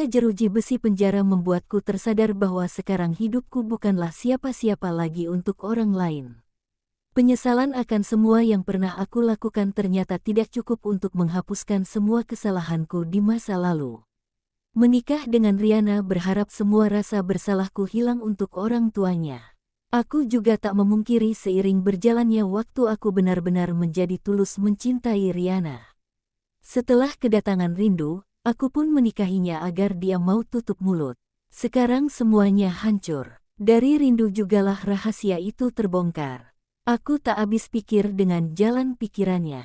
jeruji besi penjara membuatku tersadar bahwa sekarang hidupku bukanlah siapa-siapa lagi untuk orang lain. Penyesalan akan semua yang pernah aku lakukan ternyata tidak cukup untuk menghapuskan semua kesalahanku di masa lalu. Menikah dengan Riana berharap semua rasa bersalahku hilang untuk orang tuanya. Aku juga tak memungkiri seiring berjalannya waktu aku benar-benar menjadi tulus mencintai Riana. Setelah kedatangan rindu, aku pun menikahinya agar dia mau tutup mulut. Sekarang semuanya hancur. Dari rindu jugalah rahasia itu terbongkar. Aku tak habis pikir dengan jalan pikirannya.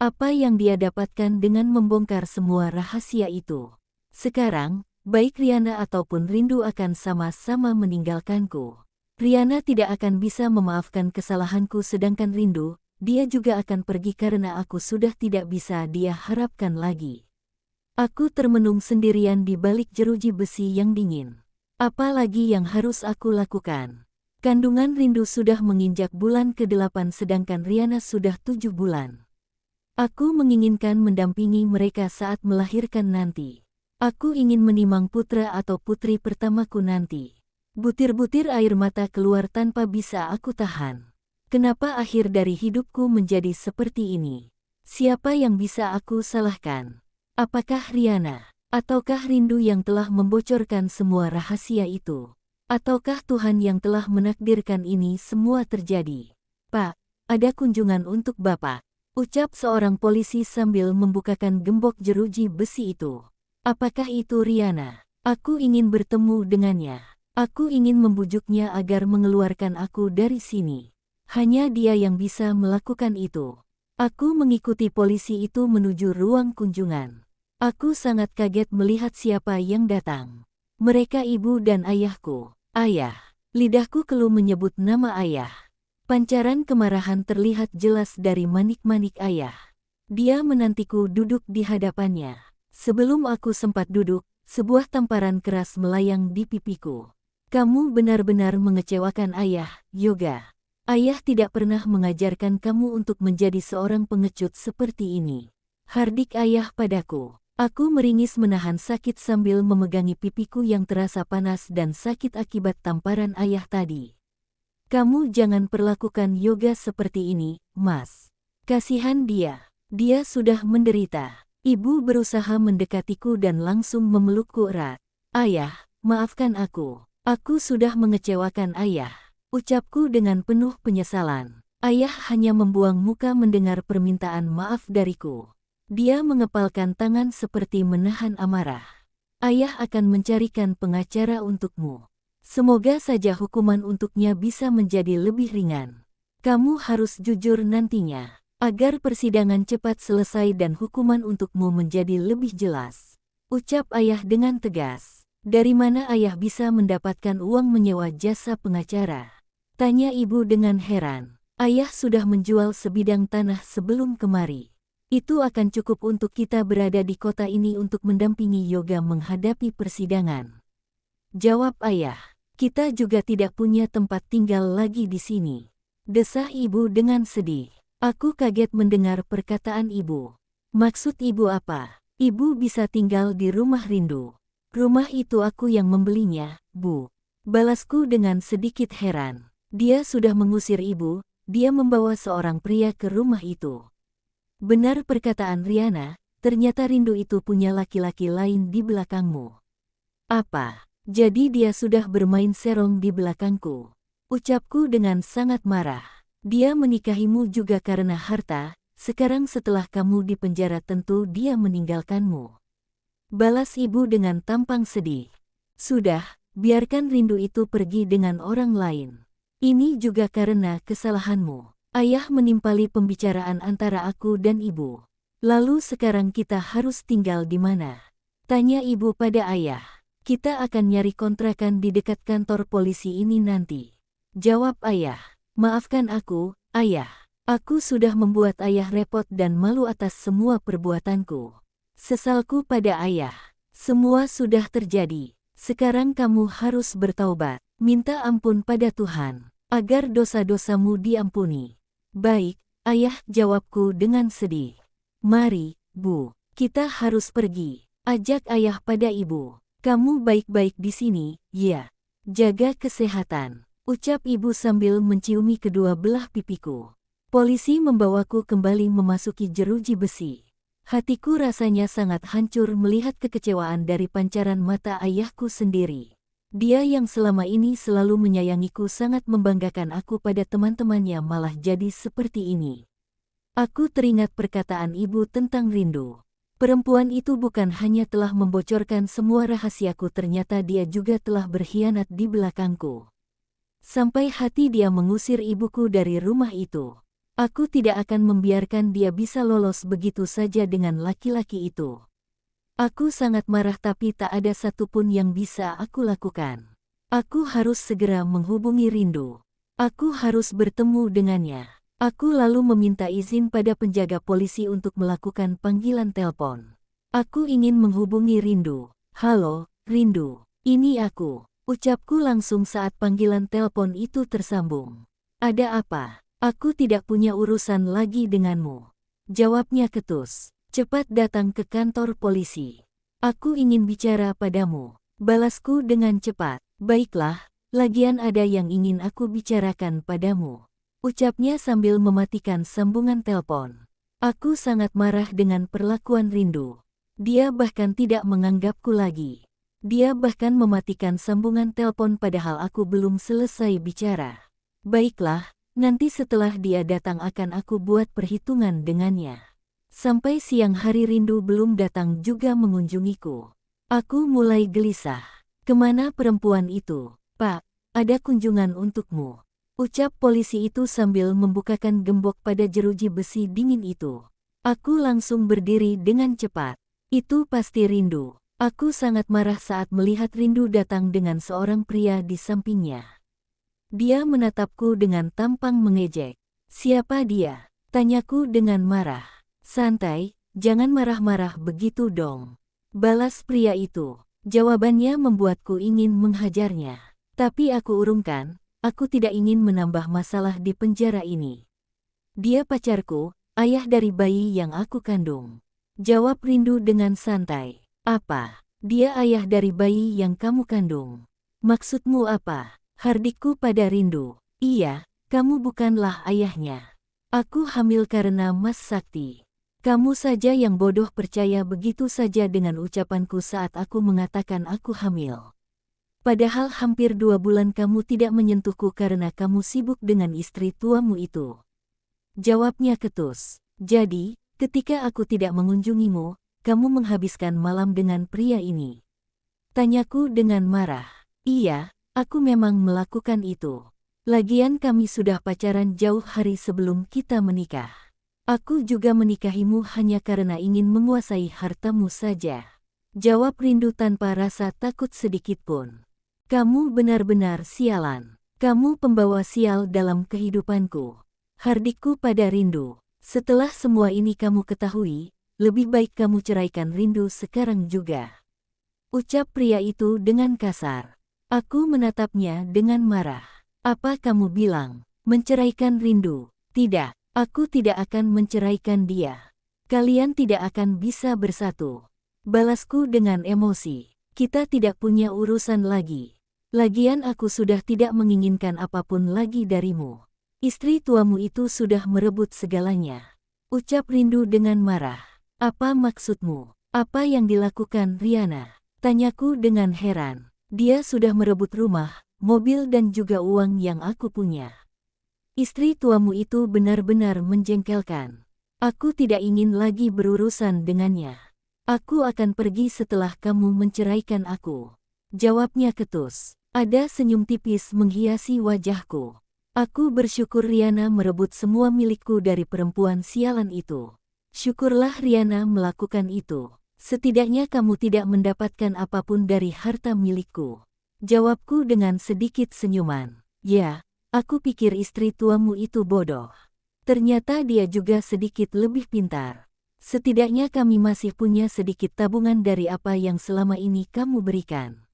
Apa yang dia dapatkan dengan membongkar semua rahasia itu? Sekarang, baik Riana ataupun rindu akan sama-sama meninggalkanku. Riana tidak akan bisa memaafkan kesalahanku sedangkan rindu, dia juga akan pergi karena aku sudah tidak bisa dia harapkan lagi. Aku termenung sendirian di balik jeruji besi yang dingin. Apa lagi yang harus aku lakukan? Kandungan rindu sudah menginjak bulan ke-8 sedangkan Riana sudah 7 bulan. Aku menginginkan mendampingi mereka saat melahirkan nanti. Aku ingin menimang putra atau putri pertamaku nanti. Butir-butir air mata keluar tanpa bisa aku tahan. Kenapa akhir dari hidupku menjadi seperti ini? Siapa yang bisa aku salahkan? Apakah Riana? Ataukah rindu yang telah membocorkan semua rahasia itu? Ataukah Tuhan yang telah menakdirkan ini semua terjadi? Pak, ada kunjungan untuk Bapak, ucap seorang polisi sambil membukakan gembok jeruji besi itu. Apakah itu Riana? Aku ingin bertemu dengannya. Aku ingin membujuknya agar mengeluarkan aku dari sini. Hanya dia yang bisa melakukan itu. Aku mengikuti polisi itu menuju ruang kunjungan. Aku sangat kaget melihat siapa yang datang. Mereka ibu dan ayahku. Ayah. Lidahku keluh menyebut nama ayah. Pancaran kemarahan terlihat jelas dari manik-manik ayah. Dia menantiku duduk di hadapannya. Sebelum aku sempat duduk, sebuah tamparan keras melayang di pipiku. Kamu benar-benar mengecewakan ayah, Yoga. Ayah tidak pernah mengajarkan kamu untuk menjadi seorang pengecut seperti ini. Hardik ayah padaku. Aku meringis menahan sakit sambil memegangi pipiku yang terasa panas dan sakit akibat tamparan ayah tadi. Kamu jangan perlakukan Yoga seperti ini, Mas. Kasihan dia. Dia sudah menderita. Ibu berusaha mendekatiku dan langsung memelukku erat. Ayah, maafkan aku. Aku sudah mengecewakan ayah, ucapku dengan penuh penyesalan. Ayah hanya membuang muka mendengar permintaan maaf dariku. Dia mengepalkan tangan seperti menahan amarah. Ayah akan mencarikan pengacara untukmu. Semoga saja hukuman untuknya bisa menjadi lebih ringan. Kamu harus jujur nantinya, agar persidangan cepat selesai dan hukuman untukmu menjadi lebih jelas. Ucap ayah dengan tegas. Dari mana ayah bisa mendapatkan uang menyewa jasa pengacara? Tanya ibu dengan heran. Ayah sudah menjual sebidang tanah sebelum kemari. Itu akan cukup untuk kita berada di kota ini untuk mendampingi Yoga menghadapi persidangan. Jawab ayah. Kita juga tidak punya tempat tinggal lagi di sini. Desah ibu dengan sedih. Aku kaget mendengar perkataan ibu. Maksud ibu apa? Ibu bisa tinggal di rumah rindu. Rumah itu aku yang membelinya, Bu. Balasku dengan sedikit heran. Dia sudah mengusir ibu, dia membawa seorang pria ke rumah itu. Benar perkataan Riana, ternyata rindu itu punya laki-laki lain di belakangmu. Apa? Jadi dia sudah bermain serong di belakangku. Ucapku dengan sangat marah. Dia menikahimu juga karena harta, sekarang setelah kamu di penjara tentu dia meninggalkanmu. Balas ibu dengan tampang sedih. Sudah, biarkan rindu itu pergi dengan orang lain. Ini juga karena kesalahanmu. Ayah menimpali pembicaraan antara aku dan ibu. Lalu sekarang kita harus tinggal di mana? Tanya ibu pada ayah. Kita akan nyari kontrakan di dekat kantor polisi ini nanti. Jawab ayah. Maafkan aku, ayah. Aku sudah membuat ayah repot dan malu atas semua perbuatanku. Sesalku pada ayah. Semua sudah terjadi. Sekarang kamu harus bertaubat. Minta ampun pada Tuhan, agar dosa-dosamu diampuni. Baik, ayah, jawabku dengan sedih. Mari, Bu, kita harus pergi. Ajak ayah pada ibu. Kamu baik-baik di sini, ya? Jaga kesehatan, ucap ibu sambil menciumi kedua belah pipiku. Polisi membawaku kembali memasuki jeruji besi. Hatiku rasanya sangat hancur melihat kekecewaan dari pancaran mata ayahku sendiri. Dia yang selama ini selalu menyayangiku sangat membanggakan aku pada teman-temannya malah jadi seperti ini. Aku teringat perkataan ibu tentang rindu. Perempuan itu bukan hanya telah membocorkan semua rahasiaku, ternyata dia juga telah berkhianat di belakangku. Sampai hati dia mengusir ibuku dari rumah itu. Aku tidak akan membiarkan dia bisa lolos begitu saja dengan laki-laki itu. Aku sangat marah tapi tak ada satupun yang bisa aku lakukan. Aku harus segera menghubungi Rindu. Aku harus bertemu dengannya. Aku lalu meminta izin pada penjaga polisi untuk melakukan panggilan telepon. Aku ingin menghubungi Rindu. Halo, Rindu. Ini aku. Ucapku langsung saat panggilan telepon itu tersambung. Ada apa? Aku tidak punya urusan lagi denganmu. Jawabnya ketus. Cepat datang ke kantor polisi. Aku ingin bicara padamu. Balasku dengan cepat. Baiklah, lagian ada yang ingin aku bicarakan padamu. Ucapnya sambil mematikan sambungan telepon. Aku sangat marah dengan perlakuan Rindu. Dia bahkan tidak menganggapku lagi. Dia bahkan mematikan sambungan telepon padahal aku belum selesai bicara. Baiklah, nanti setelah dia datang akan aku buat perhitungan dengannya. Sampai siang hari Rindu belum datang juga mengunjungiku. Aku mulai gelisah. Kemana perempuan itu? Pak, ada kunjungan untukmu. Ucap polisi itu sambil membukakan gembok pada jeruji besi dingin itu. Aku langsung berdiri dengan cepat. Itu pasti Rindu. Aku sangat marah saat melihat Rindu datang dengan seorang pria di sampingnya. Dia menatapku dengan tampang mengejek. Siapa dia? Tanyaku dengan marah. Santai, jangan marah-marah begitu dong. Balas pria itu. Jawabannya membuatku ingin menghajarnya. Tapi aku urungkan. Aku tidak ingin menambah masalah di penjara ini. Dia pacarku, ayah dari bayi yang aku kandung. Jawab Rindu dengan santai. Apa? Dia ayah dari bayi yang kamu kandung. Maksudmu apa? Hardikku pada Rindu. Iya, kamu bukanlah ayahnya. Aku hamil karena Mas Sakti. Kamu saja yang bodoh percaya begitu saja dengan ucapanku saat aku mengatakan aku hamil. Padahal hampir 2 bulan kamu tidak menyentuhku karena kamu sibuk dengan istri tuamu itu. Jawabnya ketus. Jadi, ketika aku tidak mengunjungimu, kamu menghabiskan malam dengan pria ini. Tanyaku dengan marah. Iya, aku memang melakukan itu. Lagian kami sudah pacaran jauh hari sebelum kita menikah. Aku juga menikahimu hanya karena ingin menguasai hartamu saja. Jawab Rindu tanpa rasa takut sedikitpun. Kamu benar-benar sialan. Kamu pembawa sial dalam kehidupanku. Hardikku pada Rindu. Setelah semua ini kamu ketahui, lebih baik kamu ceraikan Rindu sekarang juga. Ucap pria itu dengan kasar. Aku menatapnya dengan marah. Apa kamu bilang? Menceraikan Rindu? Tidak, aku tidak akan menceraikan dia. Kalian tidak akan bisa bersatu. Balasku dengan emosi. Kita tidak punya urusan lagi. Lagian aku sudah tidak menginginkan apapun lagi darimu. Istri tuamu itu sudah merebut segalanya. Ucap Rindu dengan marah. Apa maksudmu? Apa yang dilakukan Riana? Tanyaku dengan heran. Dia sudah merebut rumah, mobil dan juga uang yang aku punya. Istri tuamu itu benar-benar menjengkelkan. Aku tidak ingin lagi berurusan dengannya. Aku akan pergi setelah kamu menceraikan aku. Jawabnya ketus. Ada senyum tipis menghiasi wajahku. Aku bersyukur Riana merebut semua milikku dari perempuan sialan itu. Syukurlah Riana melakukan itu. Setidaknya kamu tidak mendapatkan apapun dari harta milikku. Jawabku dengan sedikit senyuman. Ya, aku pikir istri tuamu itu bodoh. Ternyata dia juga sedikit lebih pintar. Setidaknya kami masih punya sedikit tabungan dari apa yang selama ini kamu berikan.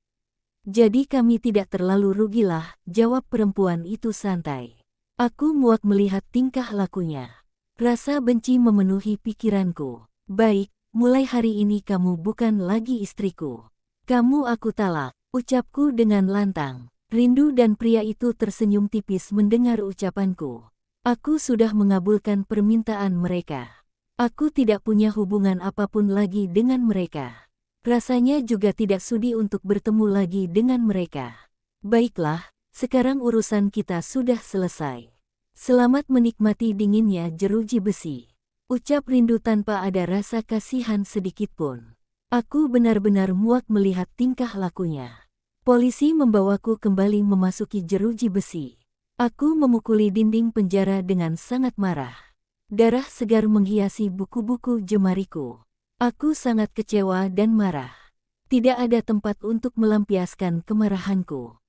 Jadi kami tidak terlalu rugilah, jawab perempuan itu santai. Aku muak melihat tingkah lakunya. Rasa benci memenuhi pikiranku. Baik, mulai hari ini kamu bukan lagi istriku. Kamu aku talak, ucapku dengan lantang. Rindu dan pria itu tersenyum tipis mendengar ucapanku. Aku sudah mengabulkan permintaan mereka. Aku tidak punya hubungan apapun lagi dengan mereka. Rasanya juga tidak sudi untuk bertemu lagi dengan mereka. Baiklah, sekarang urusan kita sudah selesai. Selamat menikmati dinginnya jeruji besi. Ucap Rindu tanpa ada rasa kasihan sedikitpun. Aku benar-benar muak melihat tingkah lakunya. Polisi membawaku kembali memasuki jeruji besi. Aku memukuli dinding penjara dengan sangat marah. Darah segar menghiasi buku-buku jemariku. Aku sangat kecewa dan marah. Tidak ada tempat untuk melampiaskan kemarahanku.